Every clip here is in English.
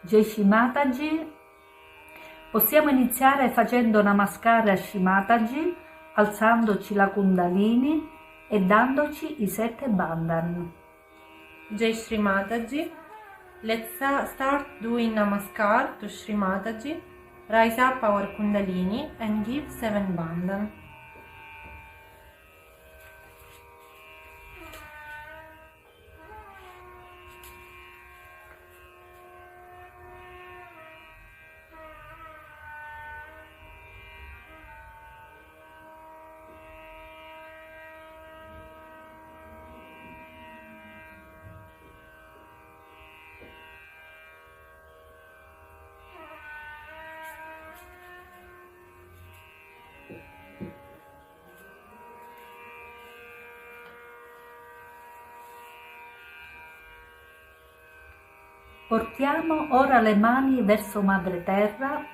Jai Shri Mataji. Possiamo iniziare facendo Namaskara a Shri Mataji, alzandoci la Kundalini e dandoci i 7 bandhan. Jai Shri Mataji. Let's start doing Namaskar to Shri Mataji. Rise up our Kundalini and give 7 bandhan. Portiamo ora le mani verso Madre Terra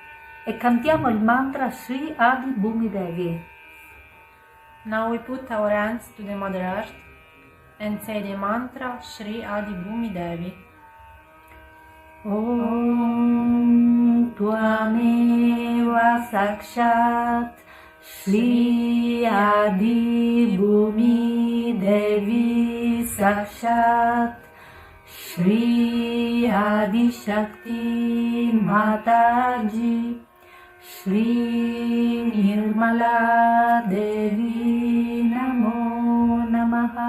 e cantiamo il mantra Sri Adi Bhumi Devi. Now we put our hands to the Mother Earth and say the mantra Sri Adi Bhumi Devi. Om Tvameva Sakshat Sri Adi Bhumi Devi Sakshat Shri Adi Shakti Mataji Shri Nirmala Devi Namo Namaha.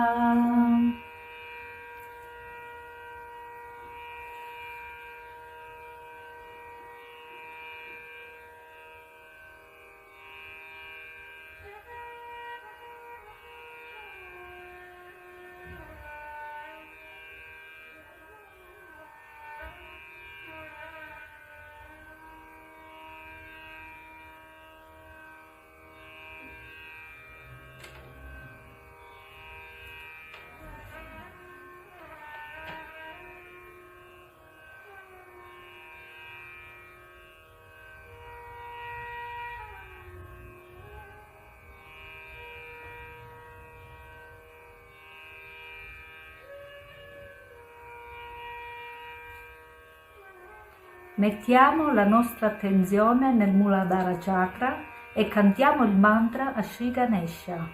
Mettiamo la nostra attenzione nel Muladhara Chakra e cantiamo il mantra a Shri Ganesha.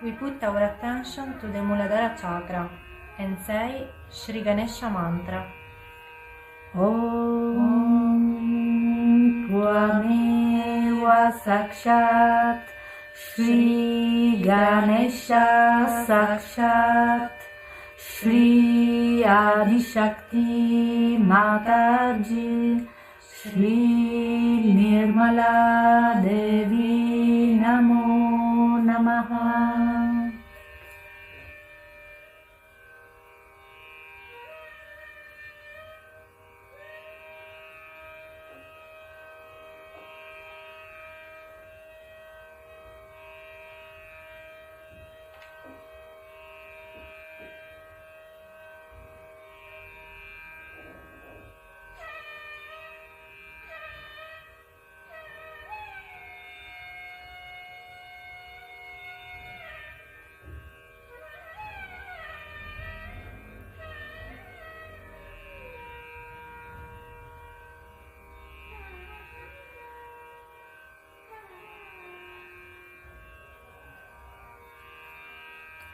We put our attention to the Muladhara Chakra and say Shri Ganesha mantra. Om Tvameva Sakshat Shri Ganesha Sakshat Shri Adi Shakti Mataji Shri Nirmala Devi Namo Namaha.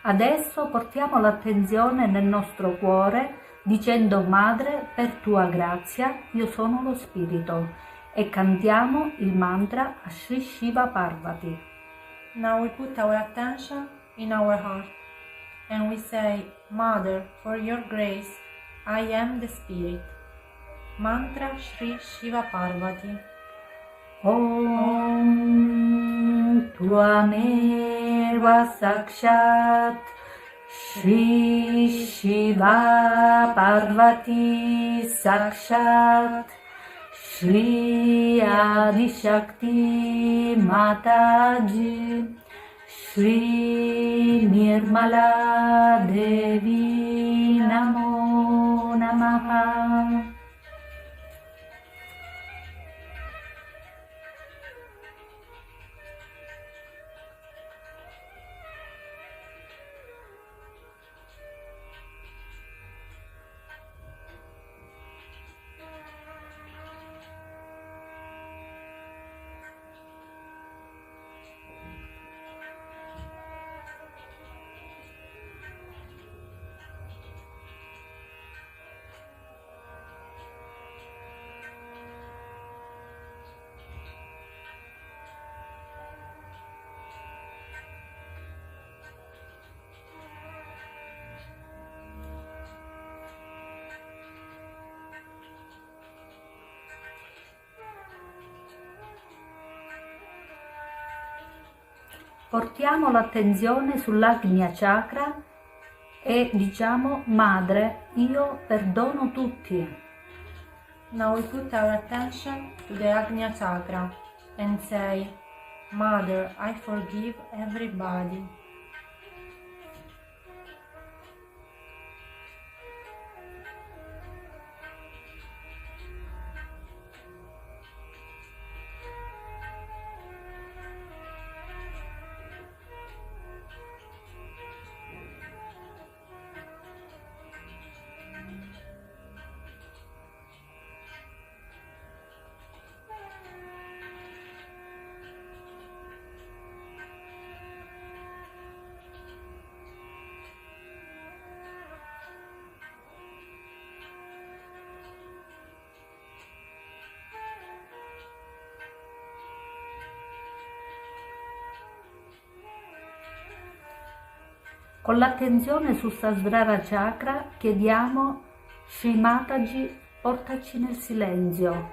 Adesso portiamo l'attenzione nel nostro cuore dicendo Madre, per tua grazia io sono lo Spirito e cantiamo il mantra a Sri Shiva Parvati. Now we put our attention in our heart and we say, Mother, for your grace, I am the Spirit. Mantra Sri Shiva Parvati. Om Tvameva Sakshat Shri Shiva Parvati Sakshat Shri Adi Shakti Mataji Shri Nirmala Devi Namo Namaha. Portiamo l'attenzione sull'Agnya Chakra e diciamo: Madre, io perdono tutti. Now we put our attention to the Agnya Chakra and say, Mother, I forgive everybody. Con l'attenzione su Sahasrara Chakra chiediamo: Shri Mataji, portaci nel silenzio,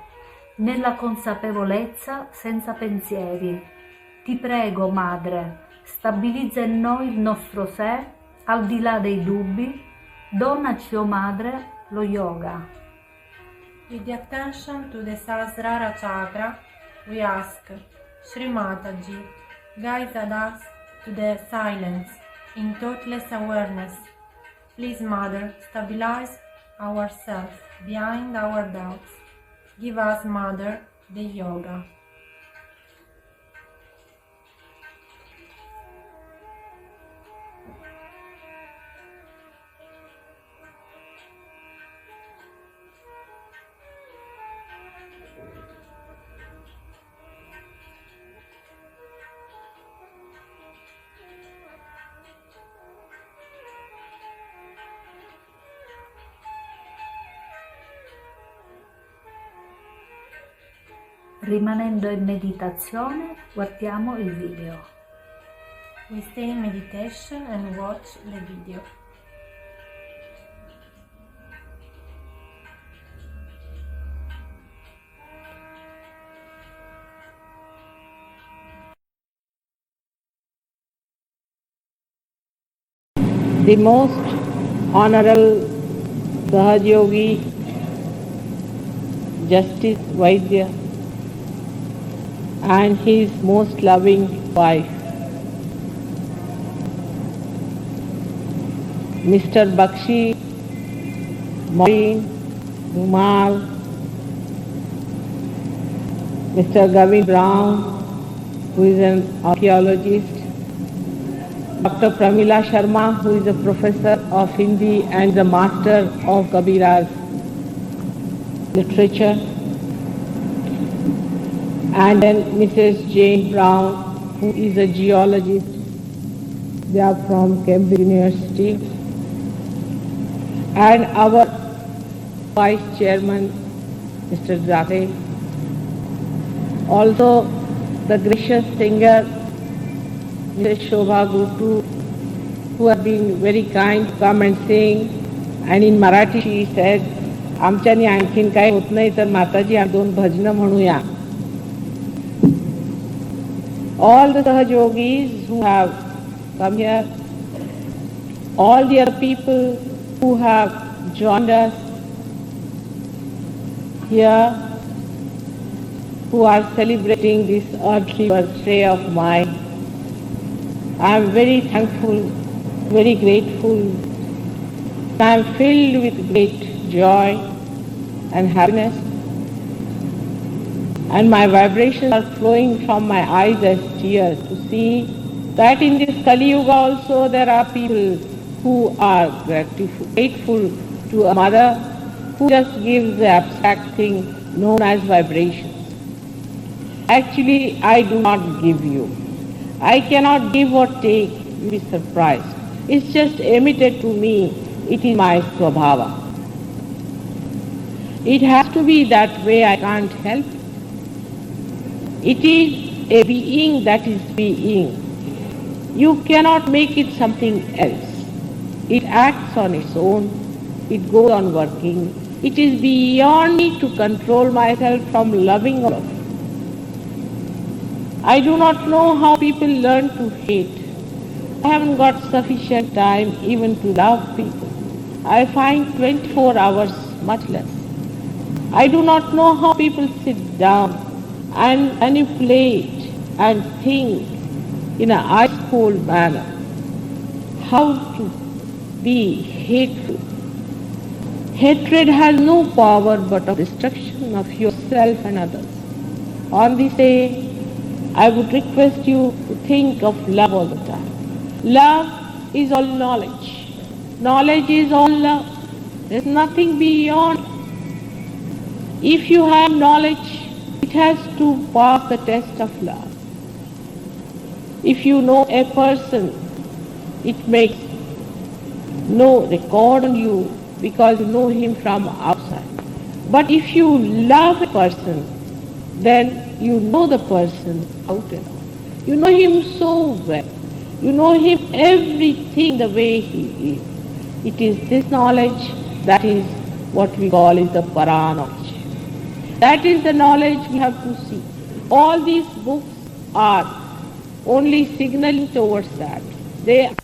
nella consapevolezza senza pensieri. Ti prego, Madre, stabilizza in noi il nostro sé, al di là dei dubbi, donaci, o Madre, lo yoga. With the attention to the Sahasrara Chakra, we ask, Shri Mataji, guide us to the silence, in thoughtless awareness. Please, Mother, stabilize ourselves behind our doubts. Give us, Mother, the yoga. Rimanendo in meditazione, guardiamo il video. We stay in meditation and watch the video. The most honorable Sahajogi Justice Vaidya and his most loving wife, Mr. Bakshi, Maureen, Rumal, Mr. Gavin Brown, who is an archaeologist, Dr. Pramila Sharma, who is a professor of Hindi and the master of Kabira's literature, and then Mrs. Jane Brown, who is a geologist. They are from Cambridge University. And our Vice Chairman, Mr. Zade. Also the gracious singer, Mrs. Shobha Gutu, who have been very kind to come and sing. And in Marathi she said, आमच्यानी आणखीन काही होत नाही तर माताजी आम्ही दोन भजनं म्हणूया. All the Sahajogis who have come here, all the other people who have joined us here, who are celebrating this earthly birthday of mine, I am very thankful, very grateful. I am filled with great joy and happiness, and my vibrations are flowing from my eyes as tears to see that in this Kali Yuga also there are people who are grateful to a mother who just gives the abstract thing known as vibrations. Actually, I do not give you. I cannot give or take. You will be surprised. It's just emitted to me. It is my swabhava. It has to be that way. I can't help. It is a being that is being. You cannot make it something else. It acts on its own. It goes on working. It is beyond me to control myself from loving all of you. I do not know how people learn to hate. I haven't got sufficient time even to love people. I find 24 hours much less. I do not know how people sit down and manipulate and think in an ice-cold manner. How to be hateful. Hatred has no power but of destruction of yourself and others. On this day, I would request you to think of love all the time. Love is all knowledge. Knowledge is all love. There's nothing beyond. If you have knowledge, it has to pass the test of love. If you know a person, it makes no record on you because you know him from outside. But if you love a person, then you know the person out and out. You know him so well. You know him everything the way he is. It is this knowledge that is what we call is the para knowledge. That is the knowledge we have to see. All these books are only signaling towards that. They are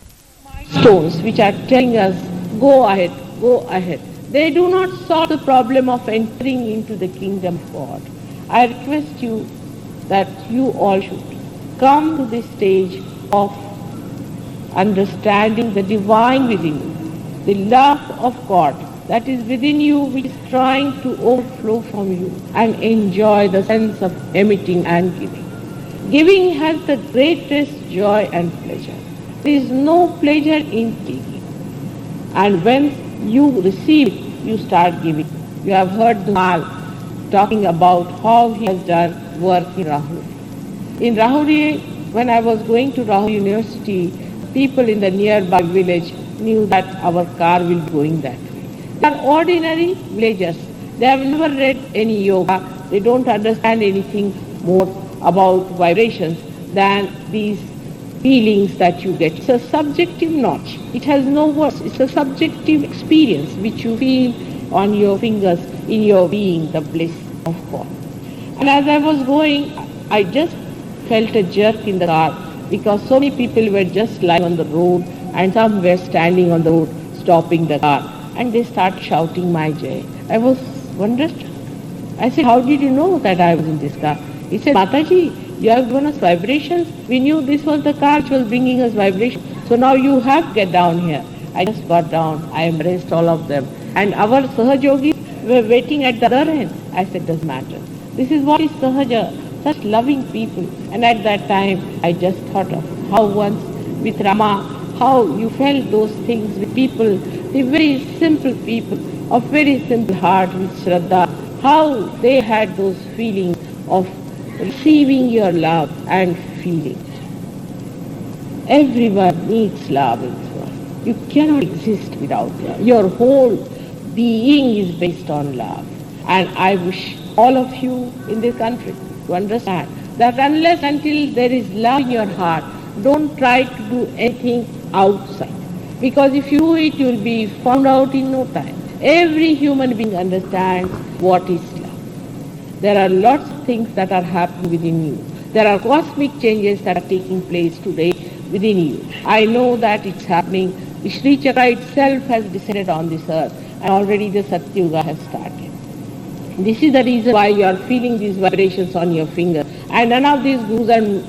milestones which are telling us, go ahead, go ahead. They do not solve the problem of entering into the kingdom of God. I request you that you all should come to this stage of understanding the divine within you, the love of God that is within you which is trying to overflow from you and enjoy the sense of emitting and giving. Giving has the greatest joy and pleasure. There is no pleasure in taking. And when you receive it, you start giving. You have heard Dhumal talking about how he has done work in Rahuri. In Rahuri, when I was going to Rahuri University, people in the nearby village knew that our car will be going that way. They are ordinary villagers. They have never read any yoga. They don't understand anything more about vibrations than these feelings that you get. It's a subjective knowledge. It has no words. It's a subjective experience which you feel on your fingers in your being, the bliss of God. And as I was going, I just felt a jerk in the car because so many people were just lying on the road and some were standing on the road stopping the car and they started shouting my jai. I was wondered. I said, how did you know that I was in this car? He said, Mataji, you have given us vibrations. We knew this was the car which was bringing us vibrations. So now you have to get down here. I just got down. I embraced all of them. And our Sahajogis were waiting at the other end. I said, doesn't matter. This is what is Sahaja, such loving people. And at that time, I just thought of how once with Rama, how you felt those things with people, the very simple people of very simple heart with Shraddha, how they had those feelings of receiving your love and feeling. Everyone needs love in this world. You cannot exist without love. Your whole being is based on love. And I wish all of you in this country to understand that unless until there is love in your heart, don't try to do anything outside. Because if you do it, you will be found out in no time. Every human being understands what is love. There are lots of things that are happening within you. There are cosmic changes that are taking place today within you. I know that it's happening. The Sri Chakra itself has descended on this earth and already the Satyuga has started. This is the reason why you are feeling these vibrations on your finger. And none of these gurus and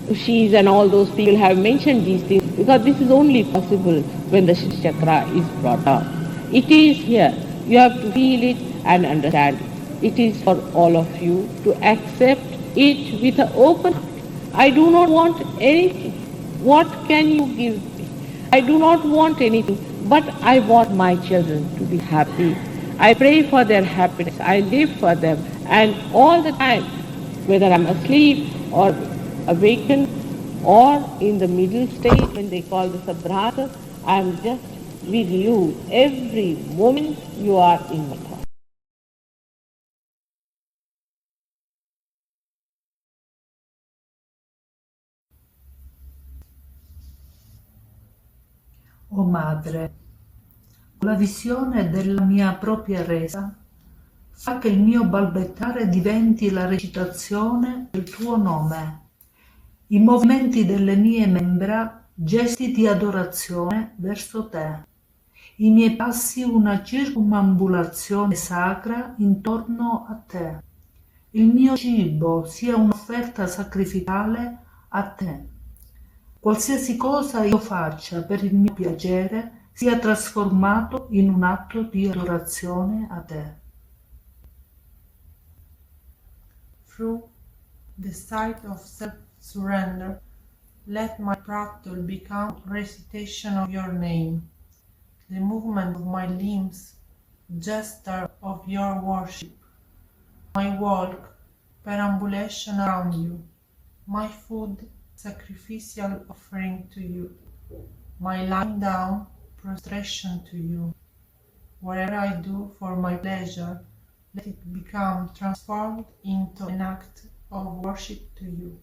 rishis and all those people have mentioned these things because this is only possible when the Sri Chakra is brought out. It is here. You have to feel it and understand it. It is for all of you to accept it with an open heart. I do not want anything. What can you give me? I do not want anything, but I want my children to be happy. I pray for their happiness. I live for them. And all the time, whether I'm asleep or awakened or in the middle stage when they call the Sabhrata, I'm just with you. Every moment you are in my thought. O Madre, la visione della mia propria resa fa che il mio balbettare diventi la recitazione del tuo nome i movimenti delle mie membra, gesti di adorazione verso te, i miei passi una circumambulazione sacra intorno a te, il mio cibo sia un'offerta sacrificale a te. Qualsiasi cosa io faccia per il mio piacere sia trasformato in un atto di adorazione a te. Through the sight of self-surrender, let my prattle become recitation of your name, the movement of my limbs, gesture of your worship, my walk, perambulation around you, my food, sacrificial offering to you, my lying down, prostration to you. Whatever I do for my pleasure, let it become transformed into an act of worship to you.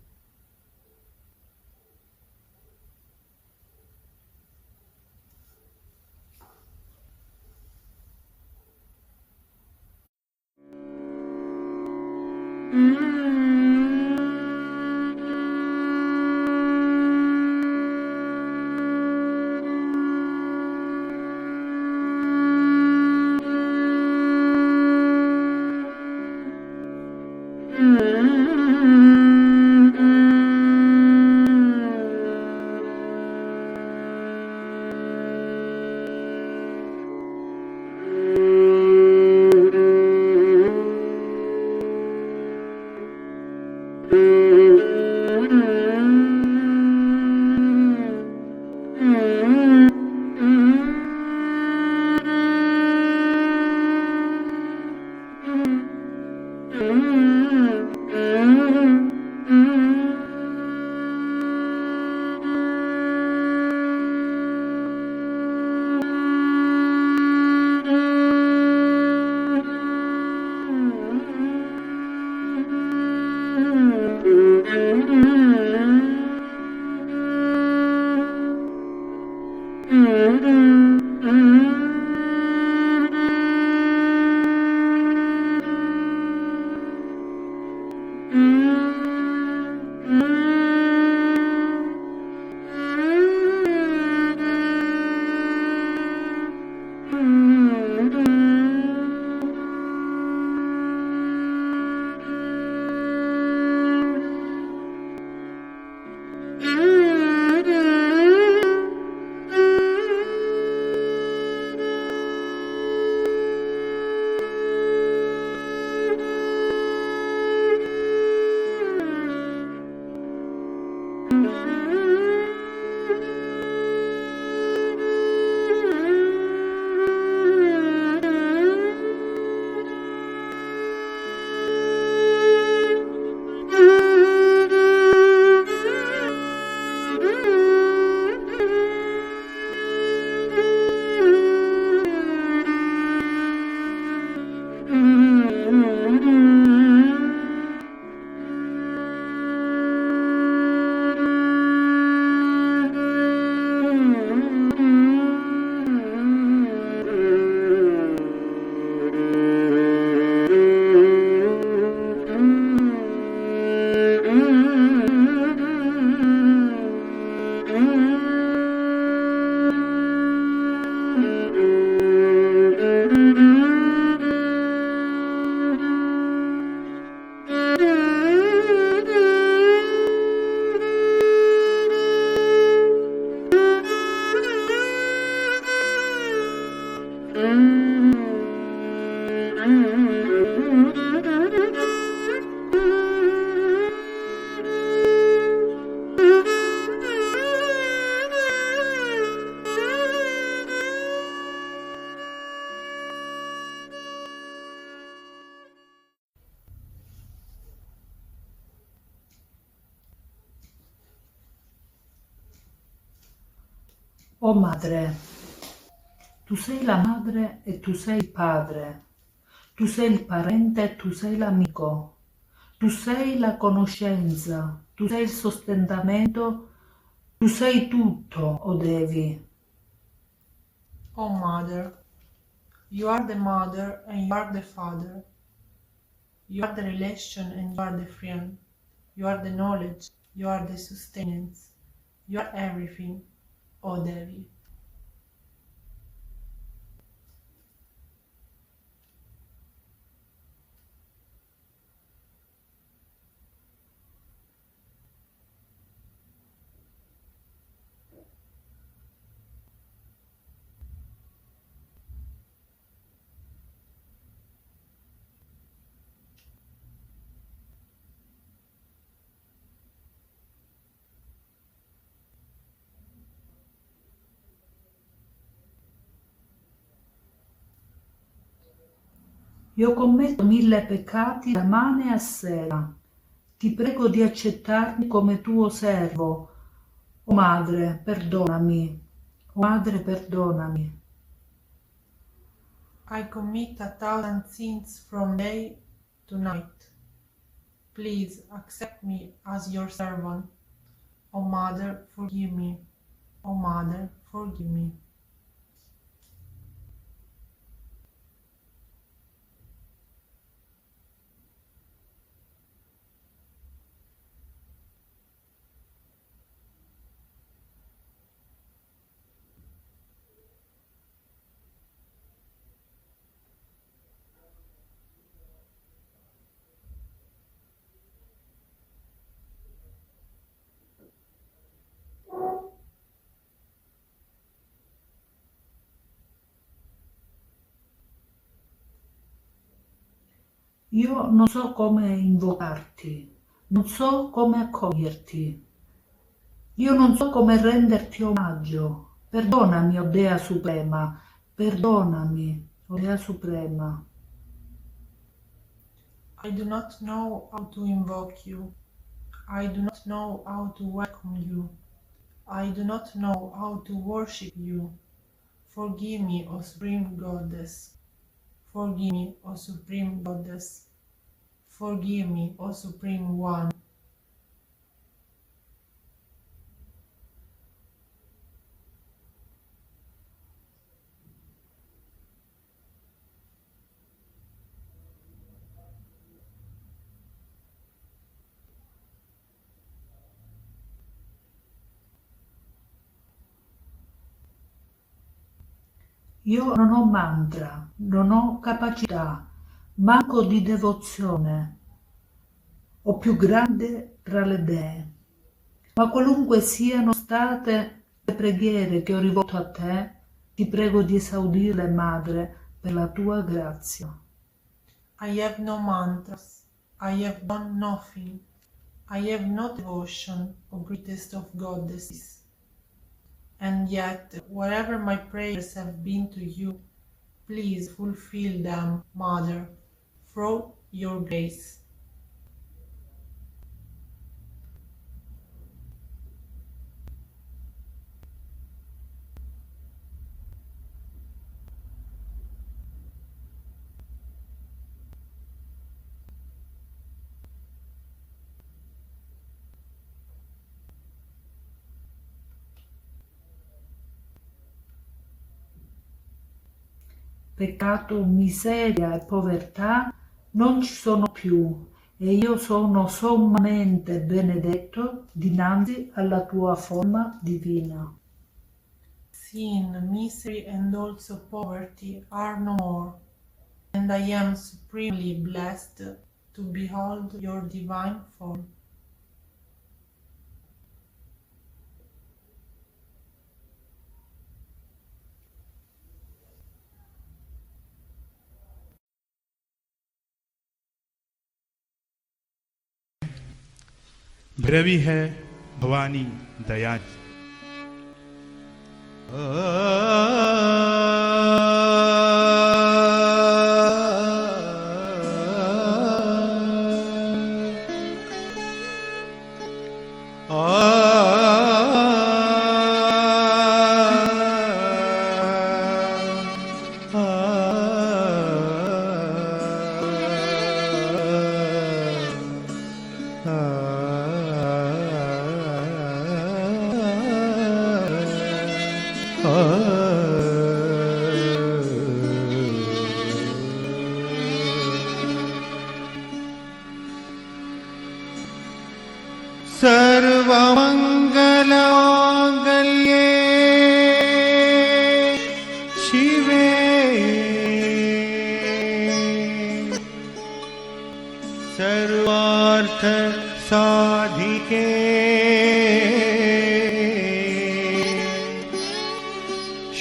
Oh Madre, tu sei la madre e tu sei il padre, tu sei il parente e tu sei l'amico, tu sei la conoscenza, tu sei il sostentamento, tu sei tutto, o Devi. O Mother, you are the mother and you are the father. You are the relation and you are the friend. You are the knowledge You are the sustenance. You are everything, O Devi. Io commetto 1000 peccati da mane a sera. Ti prego di accettarmi come tuo servo. O Madre, perdonami. O Madre, perdonami. I commit 1,000 sins from day to night. Please accept me as your servant. O Mother, forgive me. O Mother, forgive me. Io non so come invocarti, non so come accoglierti, io non so come renderti omaggio. Perdonami, o Dea Suprema, perdonami, o Dea Suprema. I do not know how to invoke you. I do not know how to welcome you. I do not know how to worship you. Forgive me, O Supreme Goddess. Forgive me, O Supreme Goddess. Forgive me, O Supreme One. Io non ho mantra, non ho capacità, manco di devozione, o più grande tra le dee. Ma qualunque siano state le preghiere che ho rivolto a te, ti prego di esaudirle, Madre, per la tua grazia. I have no mantras. I have done nothing. I have no devotion, O greatest of goddesses. And yet, whatever my prayers have been to you, please fulfill them, Mother, through your grace. Peccato, miseria e povertà non ci sono più, e io sono sommamente benedetto dinanzi alla tua forma divina. Sin, misery, and also poverty are no more, and I am supremely blessed to behold your divine form. Bhairavi है भवानी दया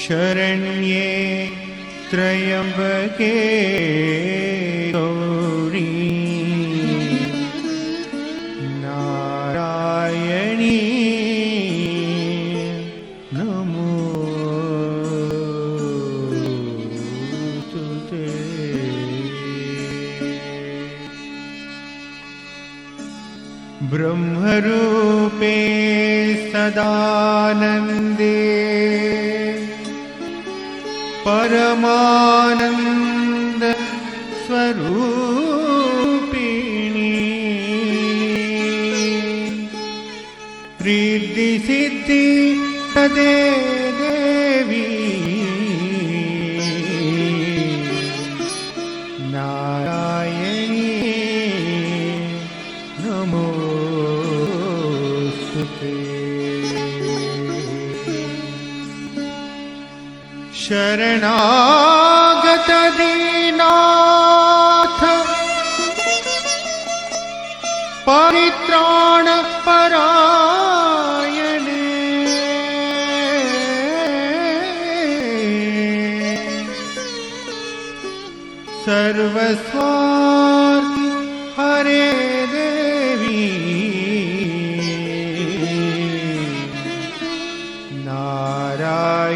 शरण्ये त्र्यंबके गौरी नारायणी नमोस्तुते। ब्रह्मरूपे सदानन्दे परमानंद स्वरूपिणी रिद्धि सिद्धि सदे देवी नारायणी नमोस्तुते। शरणागत दीनाथ परित्राण परायणे सर्वस्वार्थी हरे देवी नारायणी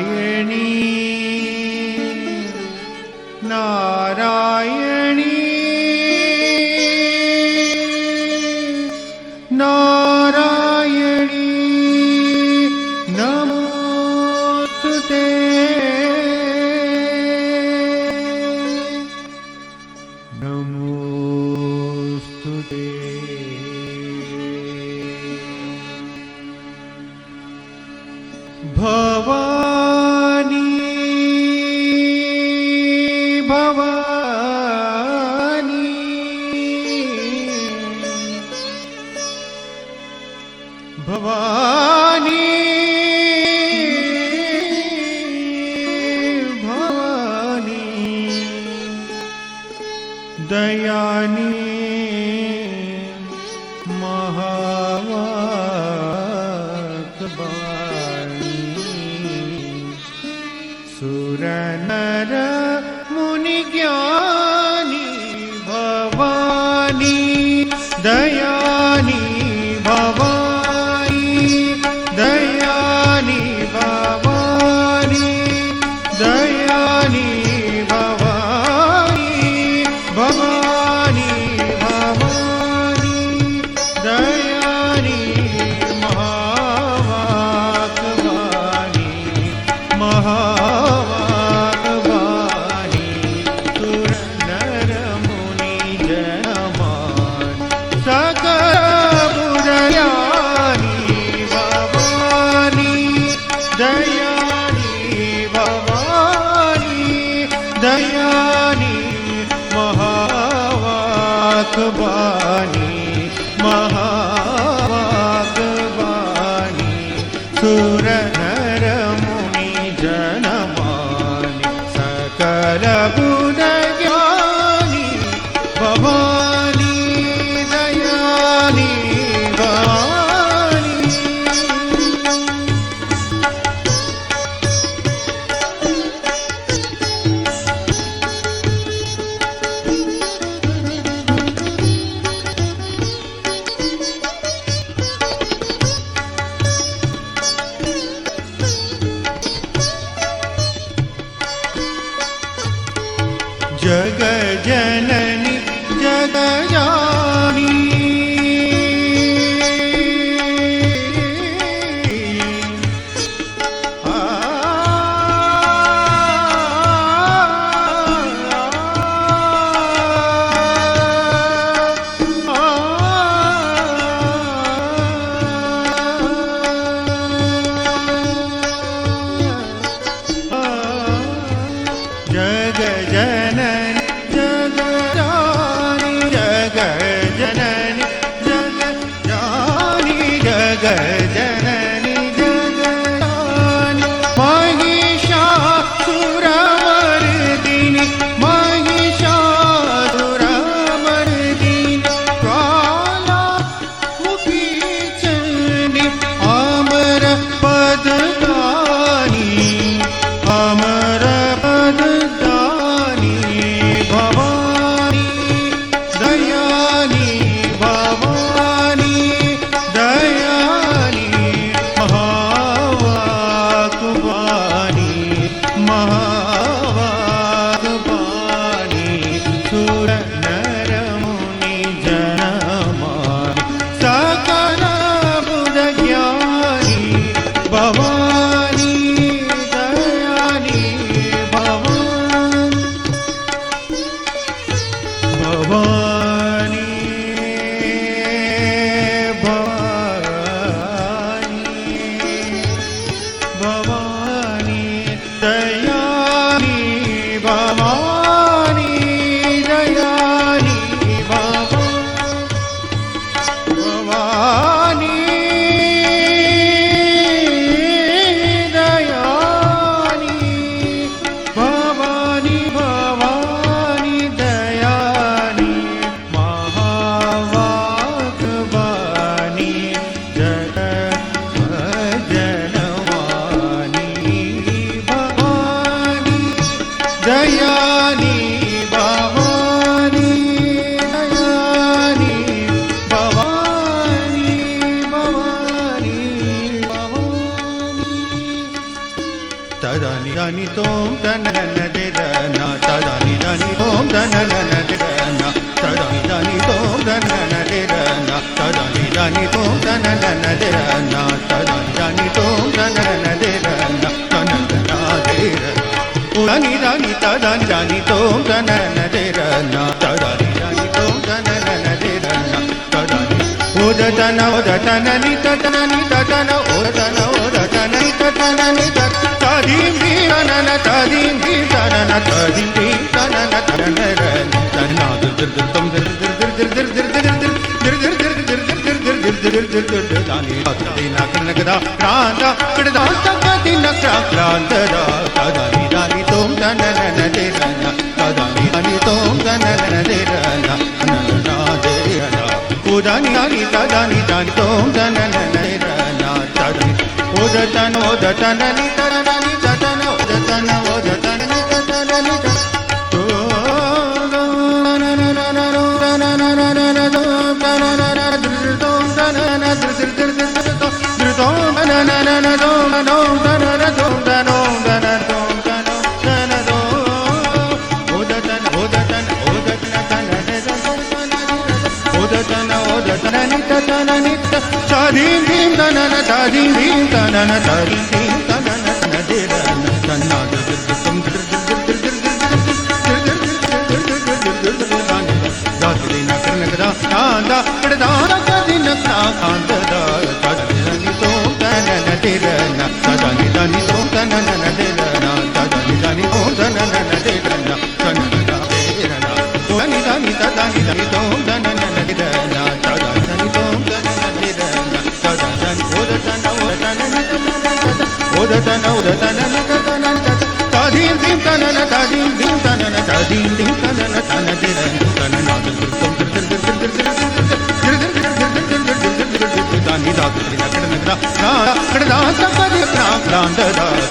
नारायणी नारायणी नमोस्तुते। नमोस्तुते। भवानी भवानी भवानी भवानी दयानी महावाक्बाणी सुरनर मुनि ज्ञानी भवानी दयानी भवानी दयानी भवानी दयानी भवानी भवानी भवानी दयानी महावाक्बाणी महावाक्बाणी सुरनर मुनि जनमान सकल बुझयानी भवानी दयानी भवानी दयानी महावाक्बाणी महावाक्बाणी सुरनर मुनि जनमानि सकल बुद्धज्ञानी भवानी दयानी भवानी। जग जननी जगजानी जग जननी tadani dani tom tanana derana tadani dani tom tanana derana tadani dani tom tanana derana tadani dani tom tanana derana tadani dani tom tanana derana tanana derana udani dani tadani dani tom tanana derana tadani dani tom tanana derana tadani udatana udatana ni tatana ni tatana udatana udatana ni tatana ni tatana tadim di tanana tadim di tanana tadim di tanana tanana tanana dir dir tom dir dir dir dir dir dir dir dani dina kanagda randa kadda takati nakra krandara tadani dani tom tanana derana tadani dani tom tanana derana anana derana udani dani tadani dani tom tanana derana tadani udatana udatana ni tanana ni tatana udatana udatana ni tatana ni tadim dim tanana tadim dim tanana tadim dim tanana derana tanna dir dir tom dir dir dir dir dina karnagda nanda kadda kadina kanda tadani tom tanana derana tadani dani tom tanana derana tadani dani tom tanana derana tanana derana dani dani tadani dani tom tanana derana tadani dani tom tanana derana tadani udatana udatana udatana udatana udatana tadim dim tanana tadim dim tanana tadim dim tanana tanana derana tanana tom dani da kadina kadna kadda takati kranda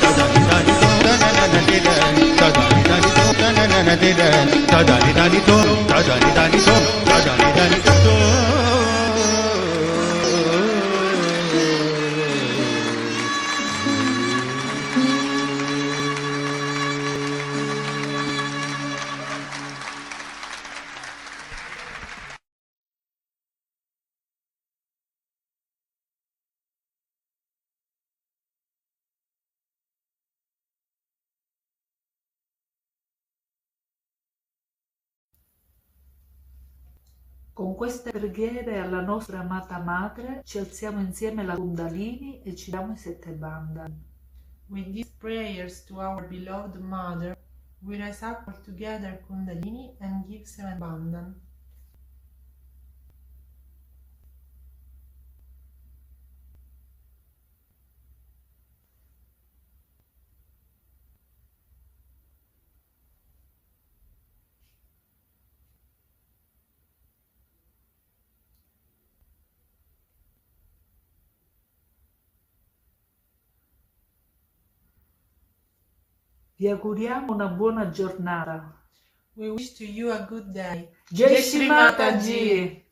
tadani dani tom tanana derana tadani dani tom tanana derana tadani dani tom tadani dani tom tadani dani tom Con queste preghiere alla nostra amata madre ci alziamo insieme la Kundalini e ci diamo i 7 bandhan. With these prayers to our beloved Mother, we rise up all together Kundalini and give 7 bandhan. Vi auguriamo una buona giornata. We wish to you a good day. Jai Shri Mataji!